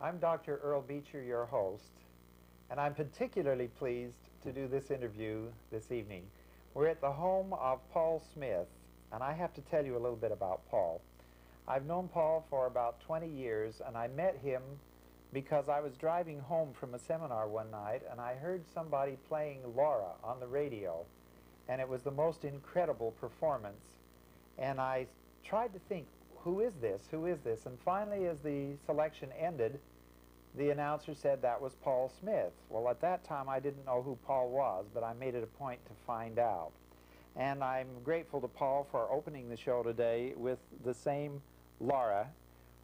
I'm Dr. Earl Beecher, your host, and I'm particularly pleased to do this interview this evening. We're at the home of Paul Smith, and I have to tell you a little bit about Paul. I've known Paul for about 20 years, and I met him because I was driving home from a seminar one night, and I heard somebody playing Laura on the radio, and it was the most incredible performance. And I tried to think, who is this? Who is this? And finally, as the selection ended, the announcer said that was Paul Smith. Well, at that time, I didn't know who Paul was, but I made it a point to find out. And I'm grateful to Paul for opening the show today with the same Laura,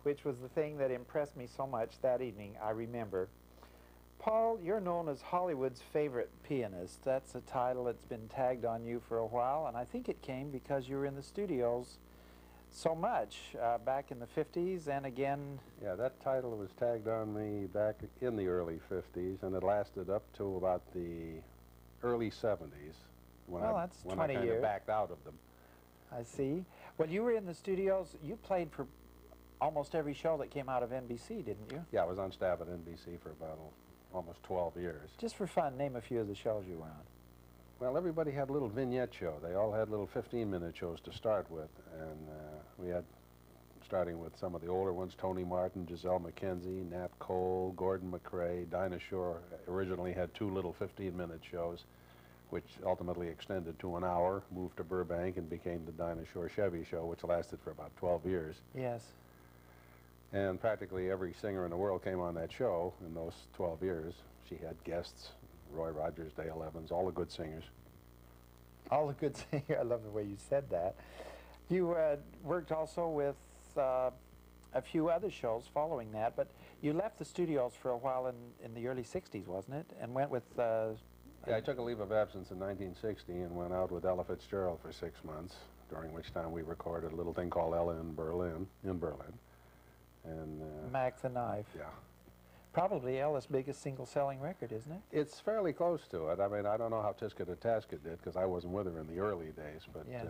which was the thing that impressed me so much that evening, I remember. Paul, you're known as Hollywood's favorite pianist. That's a title that's been tagged on you for a while, and I think it came because you were in the studios so much back in the 50s and again. Yeah, that title was tagged on me back in the early 50s, and it lasted up to about the early 70s when I kind of backed out of them. I see. Well, you were in the studios. You played for almost every show that came out of NBC, didn't you? Yeah, I was on staff at NBC for about almost 12 years. Just for fun, name a few of the shows you were on. Well, everybody had a little vignette show. They all had little 15-minute shows to start with, and we had, starting with some of the older ones, Tony Martin, Giselle McKenzie, Nat Cole, Gordon MacRae. Dinah Shore originally had two little 15-minute shows, which ultimately extended to an hour, moved to Burbank, and became the Dinah Shore Chevy Show, which lasted for about 12 years. Yes. And practically every singer in the world came on that show in those 12 years. She had guests, Roy Rogers, Dale Evans, all the good singers. All the good singers. I love the way you said that. You worked also with a few other shows following that, but you left the studios for a while in the early 60s, wasn't it? And went with... yeah, I took a leave of absence in 1960 and went out with Ella Fitzgerald for 6 months, during which time we recorded a little thing called Ella in Berlin. And Mac the Knife. Yeah. Probably Ella's biggest single-selling record, isn't it? It's fairly close to it. I mean, I don't know how Tisket to Tasket did, because I wasn't with her in the early days, but yes.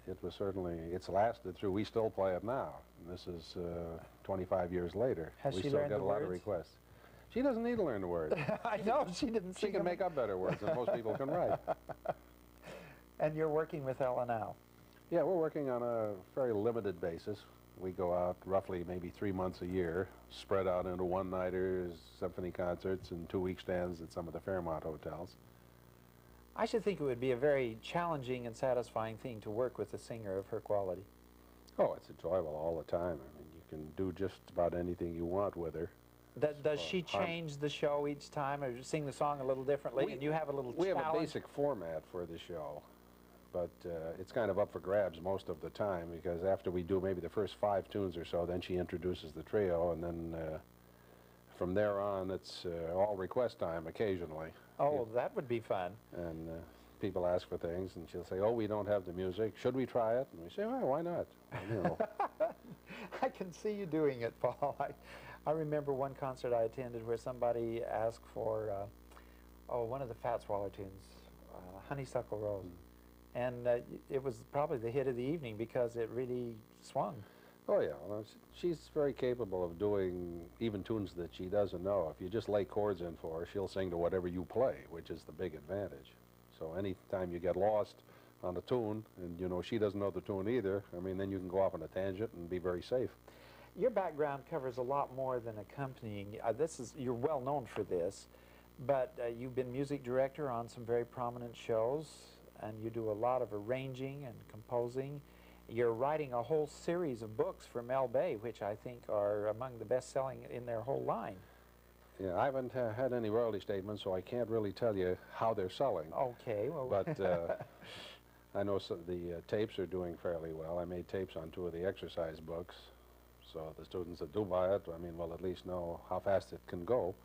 It was certainly, it's lasted through. We still play it now. And this is 25 years later. Has we she still learned get the a lot words? of requests. She doesn't need to learn the words. I know, she didn't She sing can them. make up better words than most people can write. And you're working with Ella now? Yeah, we're working on a very limited basis. We go out roughly maybe 3 months a year, spread out into one-nighters, symphony concerts, and 2-week stands at some of the Fairmont hotels. I should think it would be a very challenging and satisfying thing to work with a singer of her quality. Oh, it's enjoyable all the time. I mean, you can do just about anything you want with her. Does she change the show each time, or sing the song a little differently, and you have a little We challenge? have a basic format for the show, but it's kind of up for grabs most of the time, because after we do maybe the first 5 tunes or so, then she introduces the trio, and then from there on it's all request time occasionally. Oh, that would be fun. And people ask for things, and she'll say, oh, we don't have the music. Should we try it? And we say, well, why not? You know. I can see you doing it, Paul. I remember one concert I attended where somebody asked for, one of the Fats Waller tunes, Honeysuckle Rose. And it was probably the hit of the evening because it really swung. Oh, yeah. Well, she's very capable of doing even tunes that she doesn't know. If you just lay chords in for her, she'll sing to whatever you play, which is the big advantage. So anytime you get lost on a tune, and, you know, she doesn't know the tune either, I mean, then you can go off on a tangent and be very safe. Your background covers a lot more than accompanying. You're well known for this, but you've been music director on some very prominent shows, and you do a lot of arranging and composing. You're writing a whole series of books for Mel Bay, which I think are among the best-selling in their whole line. Yeah, I haven't had any royalty statements, so I can't really tell you how they're selling. Okay. Well. But I know the tapes are doing fairly well. I made tapes on 2 of the exercise books, so the students that do buy it, I mean, will at least know how fast it can go.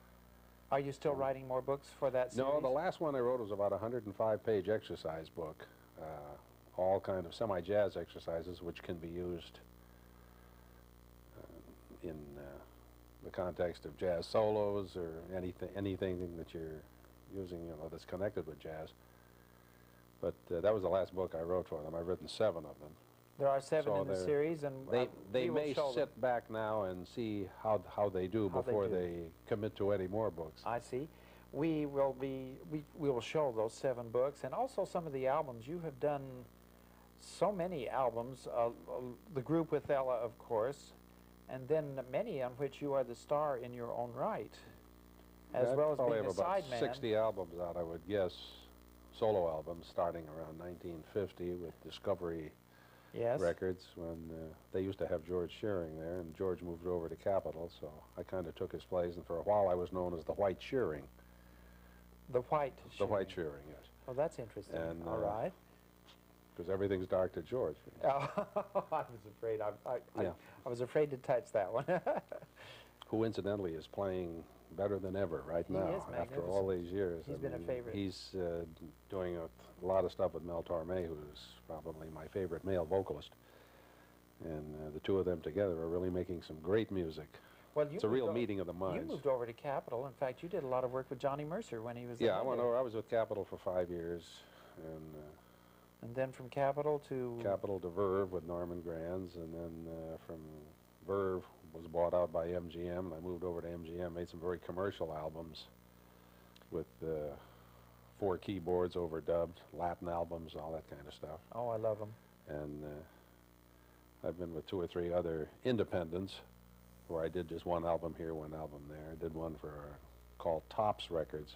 Are you still writing more books for that series? No, the last one I wrote was about a 105-page exercise book, all kind of semi-jazz exercises which can be used in the context of jazz solos or anything that you're using, you know, that's connected with jazz. But that was the last book I wrote for them. I've written 7 of them. There are 7 So in the they're- series, and They we will may show them. sit back now and see how they do How they before do. they commit to any more books. I see. We will show those 7 books, and also some of the albums. You have done so many albums, the group with Ella, of course, and then many on which you are the star in your own right, as Yeah, well as probably being a have about sideman. 60 albums out, I would guess, solo albums, starting around 1950 with Discovery Yes. Records, when they used to have George Shearing there, and George moved over to Capitol, so I kind of took his place, and for a while I was known as the White Shearing. The White. The White Shearing. Shearing, yes, Oh, that's interesting. And, All right. because everything's dark to George. Oh, I was afraid. Yeah. I was afraid to touch that one. Who incidentally is playing better than ever right He now is after all these years. He's I been a mean, favorite. He's doing a lot of stuff with Mel Torme, who's probably my favorite male vocalist. And the two of them together are really making some great music. Well, It's a real meeting of the You minds. moved over to Capitol. In fact, you did a lot of work with Johnny Mercer when he was Yeah, I in went there. over. I was with Capitol for 5 years, and And then from Capitol to... Capitol to Verve with Norman Granz, and then from Verve was bought out by MGM, and I moved over to MGM, made some very commercial albums with 4 keyboards overdubbed, Latin albums, all that kind of stuff. Oh, I love him. And I've been with 2 or 3 other independents where I did just one album here, one album there. I did one for called Tops Records,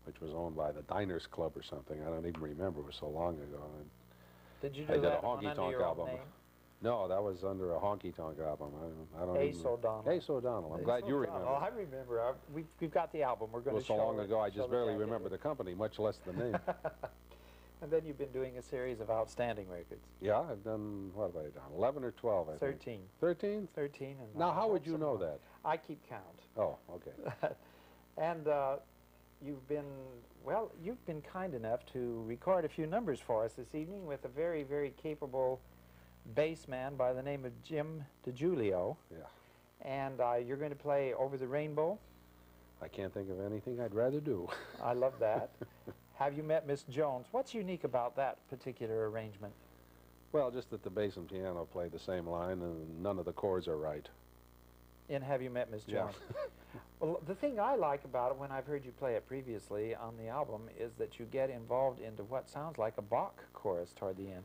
which was owned by the Diners Club or something. I don't even remember. It was so long ago. And Did you I do did a that one honky under tonk your own album. name? No, that was under a honky tonk album. I don't Ace even. O'Donnell. Ace O'Donnell. I'm Ace glad you O'Donnell. remember. Oh, I remember. We've got the album. We're It going was to so show long ago, I show just the barely jacket. remember the company, much less the name. And then you've been doing a series of outstanding records. Yeah, I've done, what have I done? 11 or 12, I think. 13. 13? 13. And Now, I how hope would you some know more. that? I keep count. Oh, okay. And you've been kind enough to record a few numbers for us this evening with a very, very capable bass man by the name of Jim DiGiulio. Yeah. And you're going to play Over the Rainbow. I can't think of anything I'd rather do. I love that. Have You Met Miss Jones? What's unique about that particular arrangement? Well, just that the bass and piano play the same line and none of the chords are right. In Have You Met Miss Yeah. Jones? Well, the thing I like about it when I've heard you play it previously on the album is that you get involved into what sounds like a Bach chorus toward the end.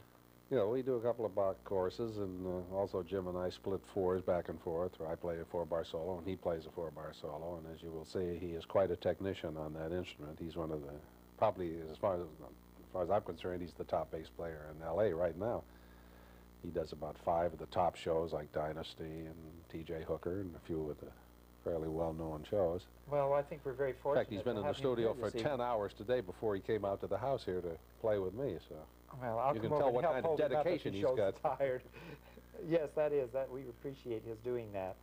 You know, we do a couple of Bach choruses, and also Jim and I split 4s back and forth, where I play a 4-bar solo and he plays a 4-bar solo, and as you will see, he is quite a technician on that instrument. He's one of the, probably as far as I'm concerned, he's the top bass player in L.A. right now. He does about 5 of the top shows like Dynasty and T.J. Hooker and a few of the fairly well-known shows. Well, I think we're very In fortunate. fact, he's been to in the have him studio here for this 10 evening. hours today before he came out to the house here to play with me, so. Well, I'll You come can over tell and what help kind of hold him up if dedication he he's shows got. tired. Yes, that is. That we appreciate his doing that.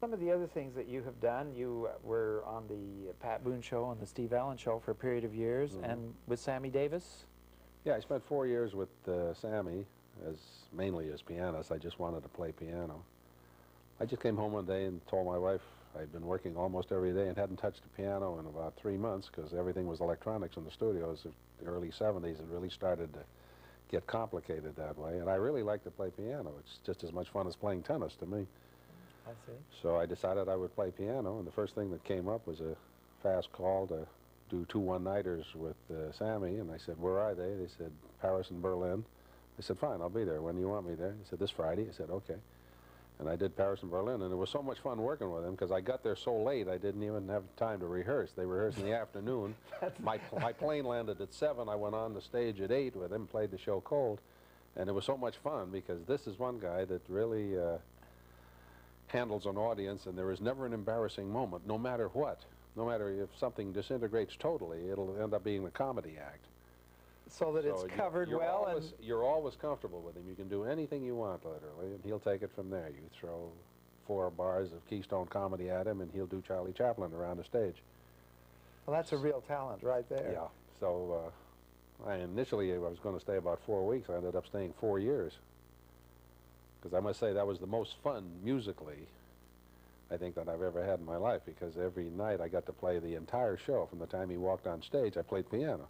Some of the other things that you have done, you were on the Pat Boone Show and the Steve Allen Show for a period of years, and with Sammy Davis. Yeah, I spent 4 years with Sammy, mainly as pianist. I just wanted to play piano. I just came home one day and told my wife I'd been working almost every day and hadn't touched a piano in about 3 months because everything was electronics in the studios. In the early 70s, it really started to get complicated that way, and I really like to play piano. It's just as much fun as playing tennis to me. I see. So I decided I would play piano, and the first thing that came up was a fast call to do 2 one-nighters with Sammy, and I said, where are they? They said, Paris and Berlin. I said, fine, I'll be there. When do you want me there? He said, this Friday. I said, okay. And I did Paris and Berlin, and it was so much fun working with him because I got there so late I didn't even have time to rehearse. They rehearsed in the afternoon. My plane landed at 7. I went on the stage at 8 with him, played the show cold, and it was so much fun because this is one guy that really handles an audience, and there is never an embarrassing moment, no matter what. No matter if something disintegrates totally, it'll end up being a comedy act. So that it's covered well. You're always comfortable with him. You can do anything you want, literally, and he'll take it from there. You throw 4 bars of Keystone comedy at him, and he'll do Charlie Chaplin around the stage. Well, that's a real talent right there. Yeah. So initially I was going to stay about 4 weeks. I ended up staying 4 years. Because I must say that was the most fun musically, I think, that I've ever had in my life, because every night I got to play the entire show. From the time he walked on stage, I played piano.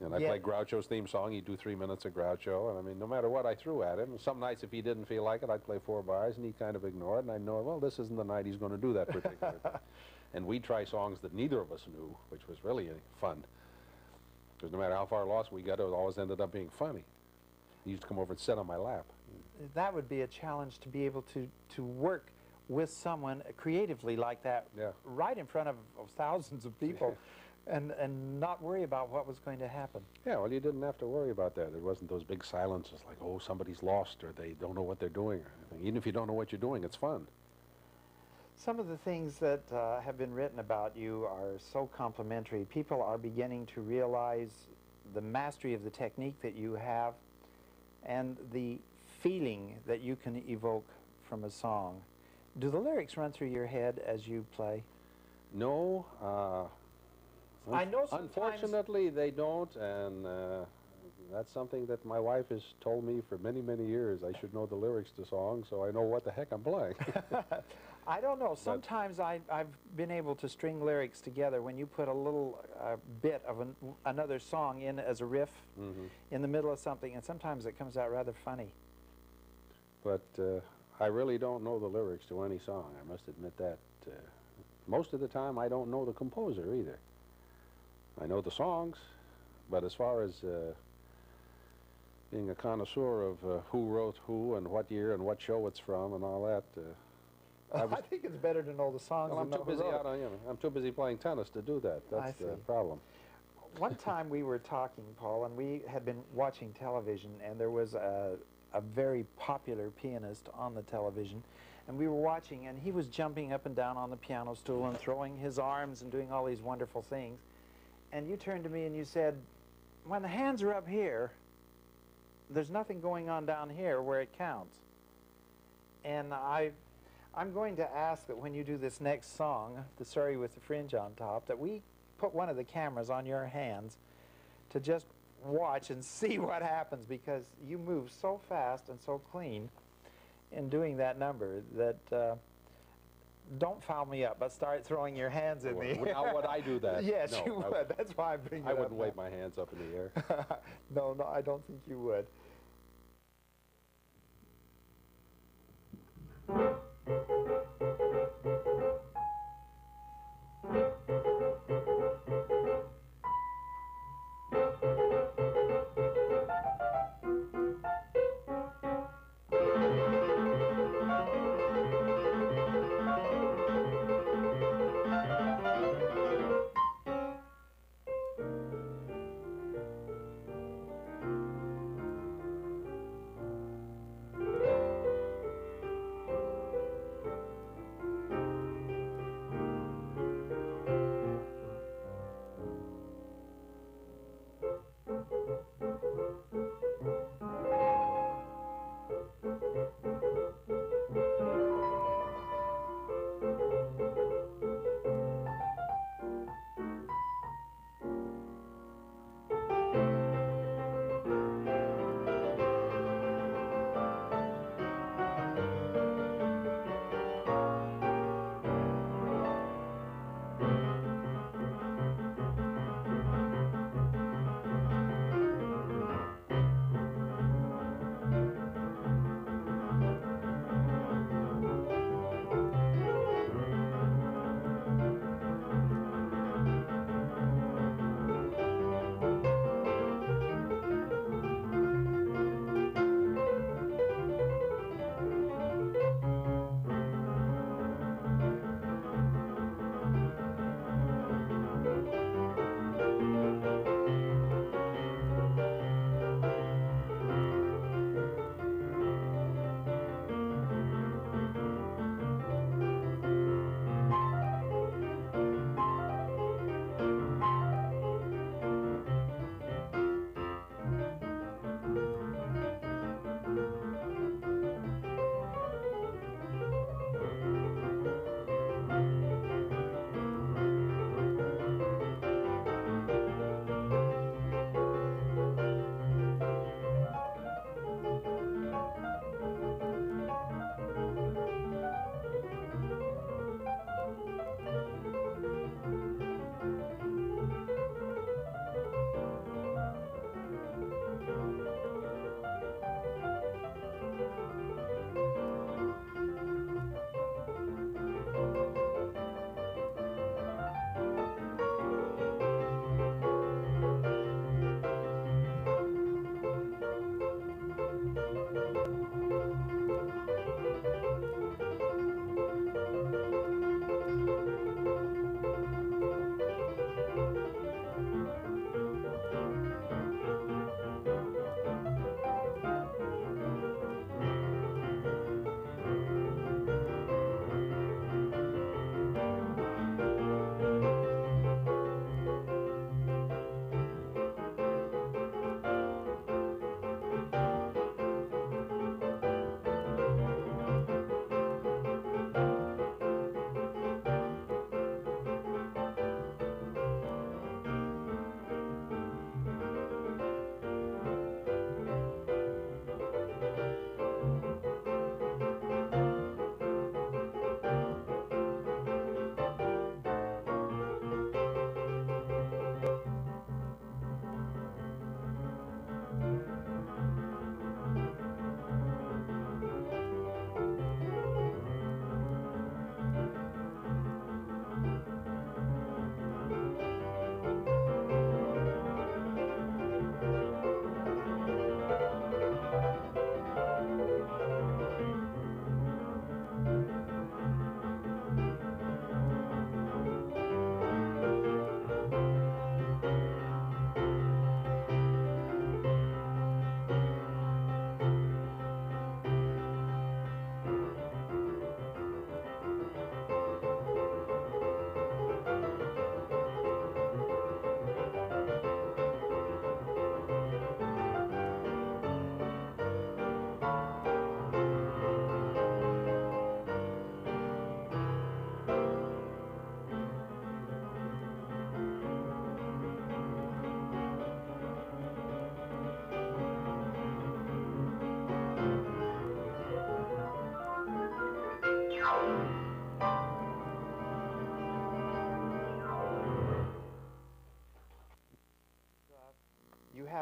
And I played Groucho's theme song. He'd do 3 minutes of Groucho, and I mean, no matter what I threw at him, some nights if he didn't feel like it, I'd play 4 bars, and he'd kind of ignore it, and I'd know, well, this isn't the night he's going to do that particular thing. And we'd try songs that neither of us knew, which was really fun. Because no matter how far lost we got, it always ended up being funny. He used to come over and sit on my lap. That would be a challenge, to be able to work with someone creatively like that, right in front of thousands of people, and not worry about what was going to happen. Yeah, well, you didn't have to worry about that. There wasn't those big silences like, oh, somebody's lost, or they don't know what they're doing, or anything. Even if you don't know what you're doing, it's fun. Some of the things that have been written about you are so complimentary. People are beginning to realize the mastery of the technique that you have and the feeling that you can evoke from a song. Do the lyrics run through your head as you play? No. I know sometimes... Unfortunately, they don't, and that's something that my wife has told me for many, many years. I should know the lyrics to songs so I know what the heck I'm playing. I don't know. Sometimes I've been able to string lyrics together when you put a little bit of another song in as a riff in the middle of something, and sometimes it comes out rather funny. But I really don't know the lyrics to any song, I must admit that. Most of the time, I don't know the composer either. I know the songs, but as far as being a connoisseur of who wrote who and what year and what show it's from and all that, I think it's better to know the songs. Well, than know who wrote it. I'm too busy playing tennis to do that. That's the problem. One time we were talking, Paul, and we had been watching television, and there was a very popular pianist on the television, and we were watching, and he was jumping up and down on the piano stool and throwing his arms and doing all these wonderful things. And you turned to me and you said, when the hands are up here, there's nothing going on down here where it counts. And I'm going to ask that when you do this next song, the Surrey with the Fringe on Top, that we put one of the cameras on your hands to just watch and see what happens, because you move so fast and so clean in doing that number that don't foul me up, but start throwing your hands in the air. Now would I do that? Yes, no, you would. That's why I'm bringing it up. I wouldn't wave my hands up in the air. No, I don't think you would.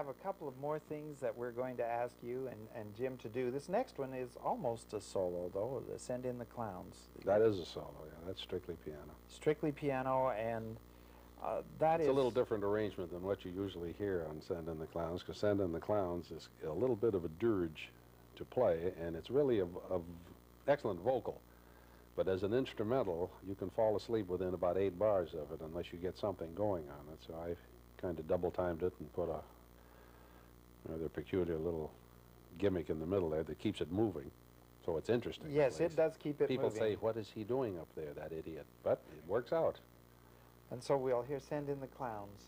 have a couple of more things that we're going to ask you and Jim to do. This next one is almost a solo, though, the Send in the Clowns. That is a solo, yeah. That's strictly piano. Strictly piano, and that It's is... a little different arrangement than what you usually hear on Send in the Clowns, because Send in the Clowns is a little bit of a dirge to play, and it's really of excellent vocal. But as an instrumental, you can fall asleep within about 8 bars of it unless you get something going on it. So I kind of double-timed it and put a rather peculiar little gimmick in the middle there that keeps it moving, so it's interesting. Yes, it does keep it People moving. say, what is he doing up there, that idiot? But it works out. And so we'll hear Send in the Clowns.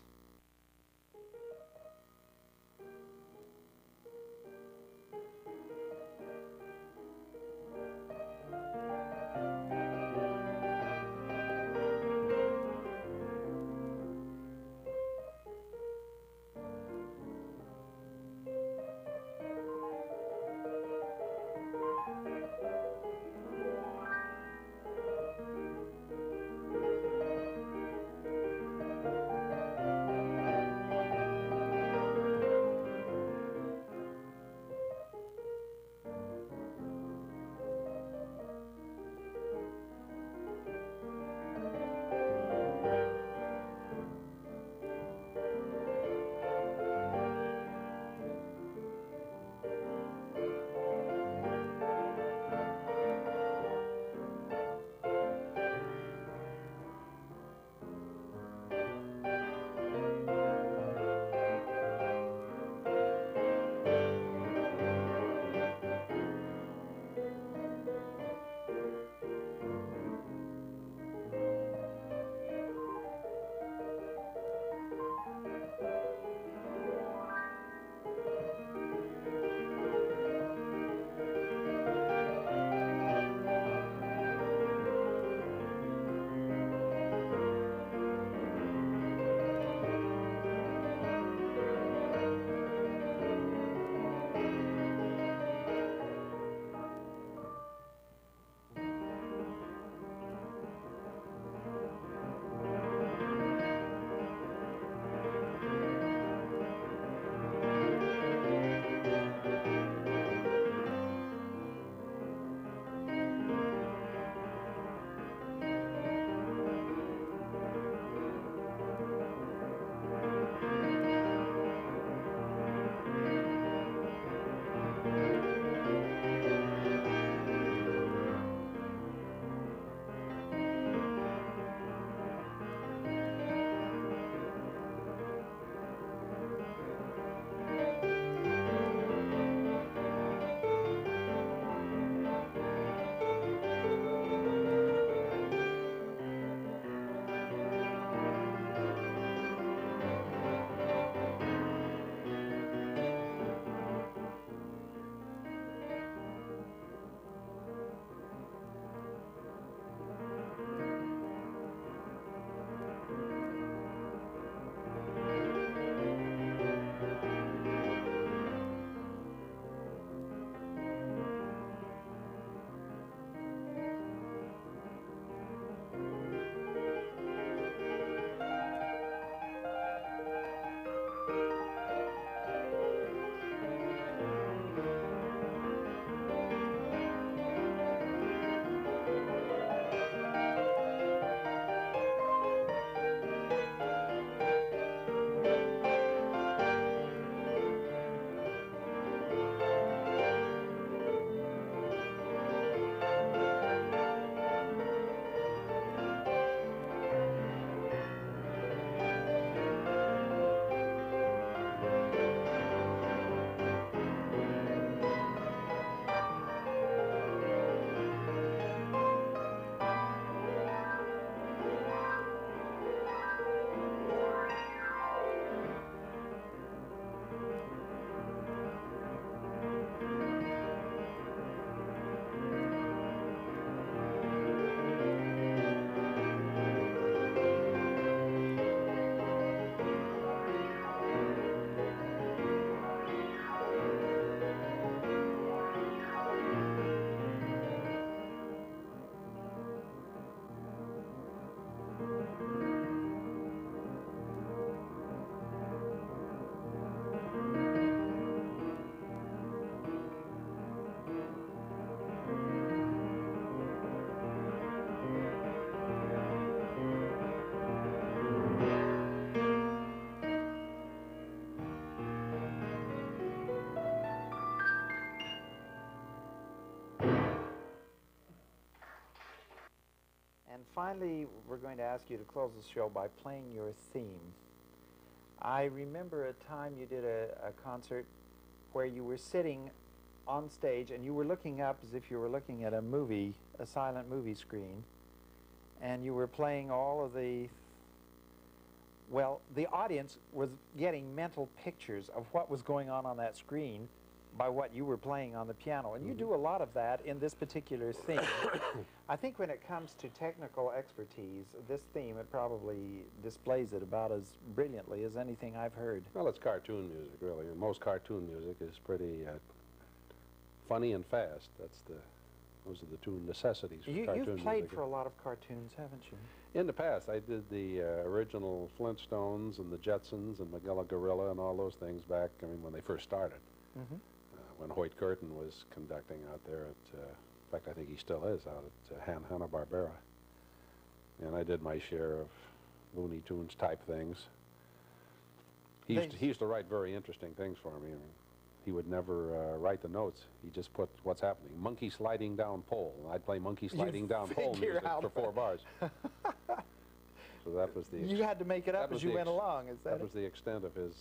finally, we're going to ask you to close the show by playing your theme. I remember a time you did a concert where you were sitting on stage and you were looking up as if you were looking at a movie, a silent movie screen, and you were playing all of the, well, the audience was getting mental pictures of what was going on that screen by what you were playing on the piano. And you do a lot of that in this particular theme. I think when it comes to technical expertise, this theme, it probably displays it about as brilliantly as anything I've heard. Well, it's cartoon music, really, and most cartoon music is pretty funny and fast. Those are the two necessities for cartoon music. You've played for a lot of cartoons, haven't you? In the past, I did the original Flintstones and the Jetsons and Magilla Gorilla and all those things back, I mean, when they first started. Mm-hmm. When Hoyt Curtin was conducting out there at, in fact, I think he still is, out at Hanna-Barbera. And I did my share of Looney Tunes type things. He used to write very interesting things for me. I mean, he would never write the notes. He just put what's happening. Monkey sliding down pole. And I'd play monkey sliding down pole music for 4 bars. So that was the... You had to make it up as you went along, is that That was the extent of his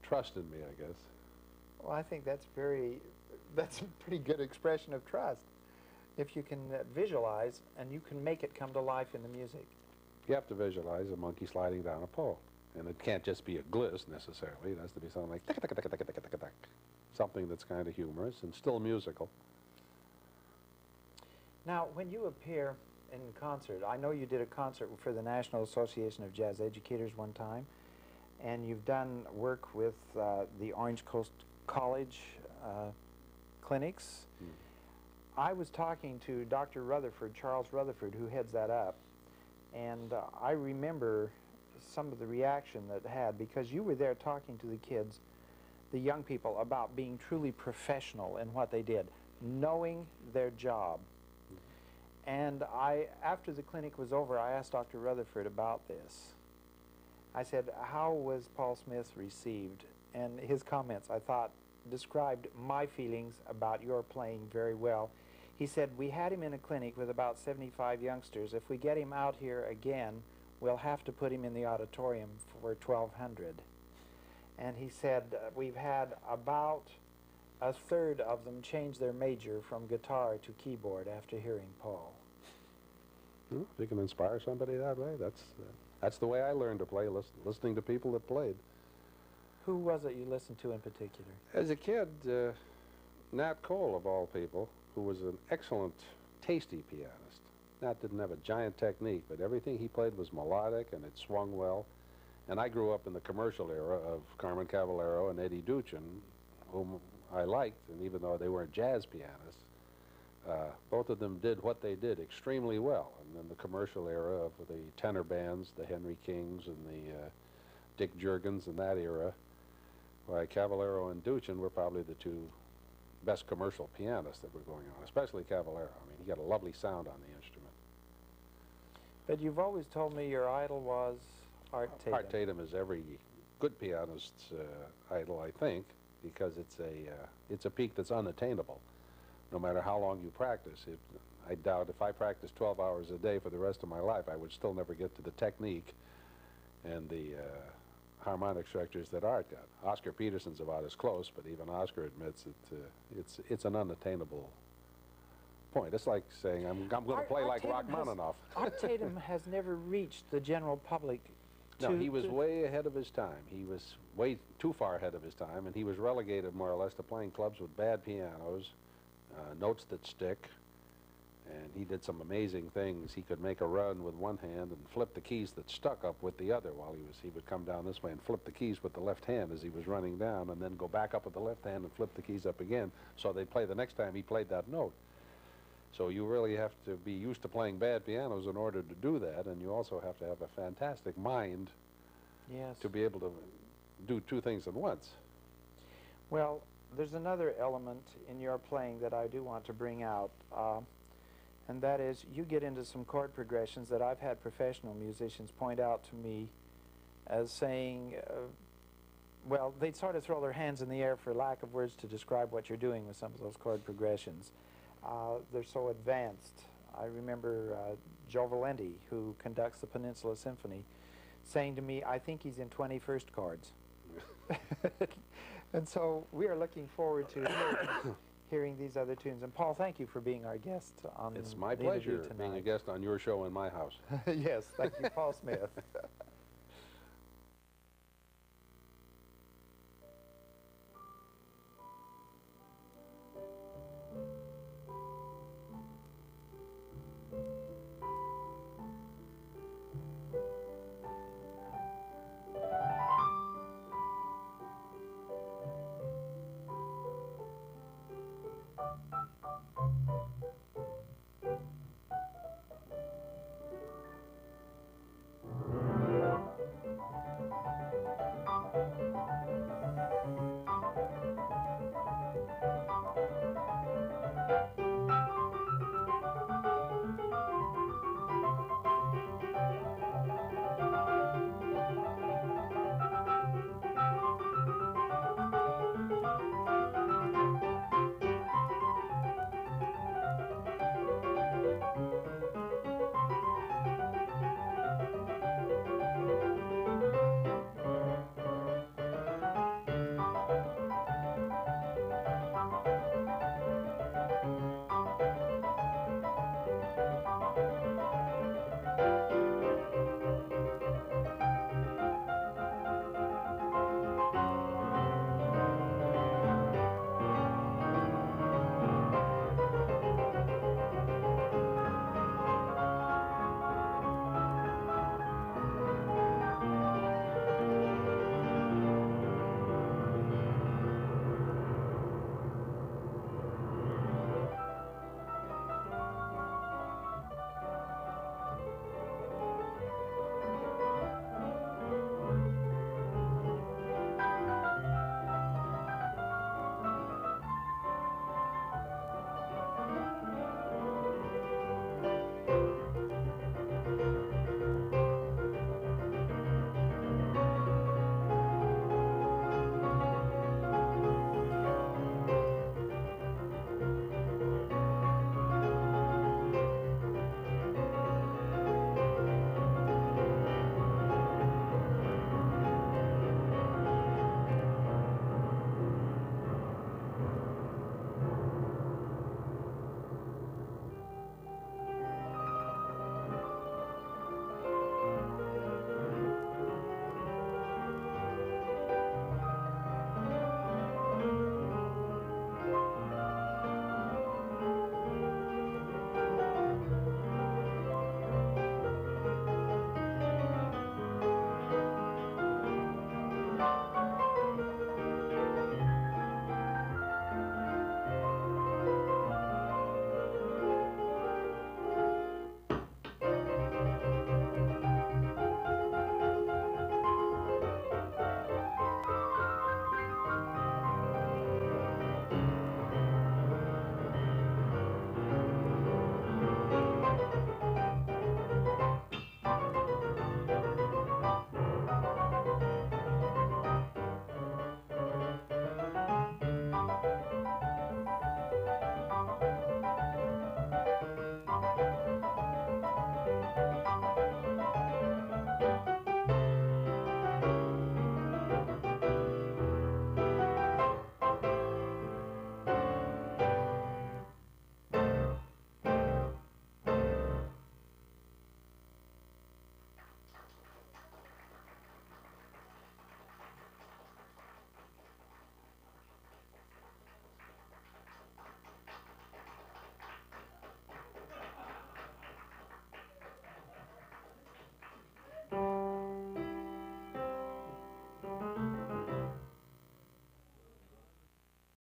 trust in me, I guess. Well, I think that's a pretty good expression of trust. If you can visualize and you can make it come to life in the music. You have to visualize a monkey sliding down a pole. And it can't just be a gliss, necessarily. It has to be something like tick-a-tick-a-tick-a-tick-a-tick-a-tick. Something that's kind of humorous and still musical. Now, when you appear in concert, I know you did a concert for the National Association of Jazz Educators one time, and you've done work with the Orange Coast College clinics. I was talking to Dr. Rutherford, Charles Rutherford, who heads that up, and I remember some of the reaction that it had, because you were there talking to the kids, the young people, about being truly professional in what they did, knowing their job. And after the clinic was over, I asked Dr. Rutherford about this. I said, how was Paul Smith received? And his comments, I thought, described my feelings about your playing very well. He said, we had him in a clinic with about 75 youngsters. If we get him out here again, we'll have to put him in the auditorium for 1,200. And he said, we've had about a third of them change their major from guitar to keyboard after hearing Paul. If you can inspire somebody that way, that's the way I learned to play, listening to people that played. Who was it you listened to in particular? As a kid, Nat Cole, of all people, who was an excellent, tasty pianist. Nat didn't have a giant technique, but everything he played was melodic and it swung well. And I grew up in the commercial era of Carmen Cavallero and Eddie Duchin, whom I liked, and even though they weren't jazz pianists, both of them did what they did extremely well. And then the commercial era of the tenor bands, the Henry Kings and the Dick Jurgens in that era, why Cavallero and Duchin were probably the two best commercial pianists that were going on, especially Cavallero. I mean, he got a lovely sound on the instrument. But you've always told me your idol was Art Tatum. Art Tatum is every good pianist's idol, I think, because it's a peak that's unattainable, no matter how long you practice. I doubt if I practiced 12 hours a day for the rest of my life, I would still never get to the technique and the harmonic structures that Art got. Oscar Peterson's about as close, but even Oscar admits it's an unattainable point. It's like saying, I'm going to play like Rachmaninoff. Art Tatum has never reached the general public. No, he was way ahead of his time. He was way too far ahead of his time, and he was relegated more or less to playing clubs with bad pianos, notes that stick, and he did some amazing things. He could make a run with one hand and flip the keys that stuck up with the other while he would come down this way and flip the keys with the left hand as he was running down, and then go back up with the left hand and flip the keys up again, so they'd play the next time he played that note. So you really have to be used to playing bad pianos in order to do that, and you also have to have a fantastic mind to be able to do two things at once. Well, there's another element in your playing that I do want to bring out, and that is you get into some chord progressions that I've had professional musicians point out to me as saying, well, they'd sort of throw their hands in the air for lack of words to describe what you're doing with some of those chord progressions. They're so advanced. I remember Joe Valenti, who conducts the Peninsula Symphony, saying to me, I think he's in 21st chords. And so we are looking forward to hearing these other tunes. And Paul, thank you for being our guest on It's my the interview pleasure being a tonight. guest on your show in my house. Yes, thank you, Paul Smith.